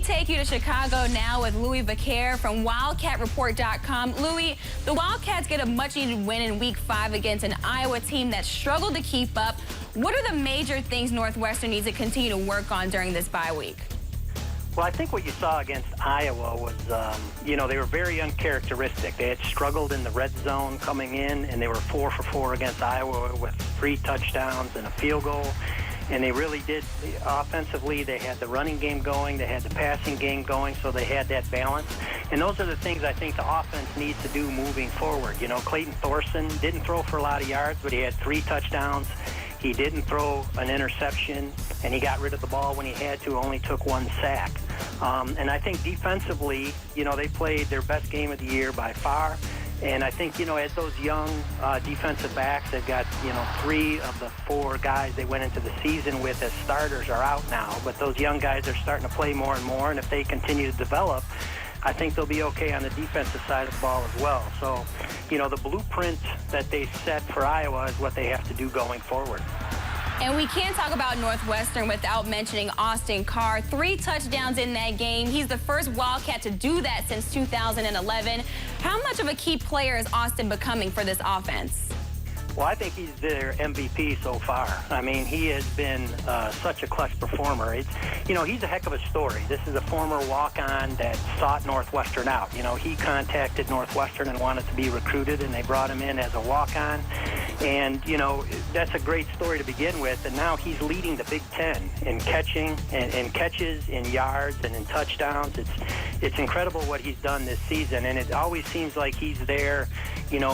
take you to Chicago now with Louie Vaccher from WildcatReport.com. Louie, the Wildcats get a much-needed win in Week 5 against an Iowa team that struggled to keep up. What are the major things Northwestern needs to continue to work on during this bye week? Well, I think what you saw against Iowa was, they were very uncharacteristic. They had struggled in the red zone coming in, and they were 4 for 4 against Iowa with 3 touchdowns and a field goal. And they really did, offensively, they had the running game going, they had the passing game going, so they had that balance. And those are the things I think the offense needs to do moving forward. You know, Clayton Thorson didn't throw for a lot of yards, but he had 3 touchdowns. He didn't throw an interception, and he got rid of the ball when he had to, only took 1 sack. And I think defensively, they played their best game of the year by far. And I think, as those young defensive backs, they've got, 3 of the 4 guys they went into the season with as starters are out now. But those young guys are starting to play more and more, and if they continue to develop, I think they'll be okay on the defensive side of the ball as well. So, the blueprint that they set for Iowa is what they have to do going forward. And we can't talk about Northwestern without mentioning Austin Carr. 3 touchdowns in that game. He's the first Wildcat to do that since 2011. How much of a key player is Austin becoming for this offense? Well, I think he's their MVP so far. I mean, he has been such a clutch performer. He's a heck of a story. This is a former walk-on that sought Northwestern out. He contacted Northwestern and wanted to be recruited, and they brought him in as a walk-on. And, that's a great story to begin with. And now he's leading the Big Ten in catching, and catches, in yards, and in touchdowns. It's incredible what he's done this season, and it always seems like he's there,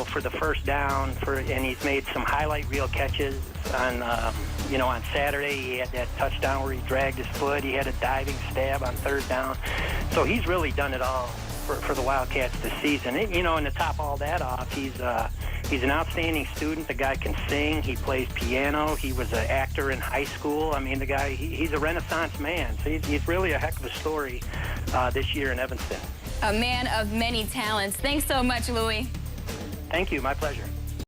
for the first down, and he's made some highlight reel catches on, on Saturday. He had that touchdown where he dragged his foot. He had a diving stab on 3rd down. So he's really done it all for the Wildcats this season. And, and to top all that off, he's an outstanding student. The guy can sing. He plays piano. He was an actor in high school. I mean, the guy, he's a Renaissance man. So he's really a heck of a story this year in Evanston. A man of many talents. Thanks so much, Louie. Thank you. My pleasure.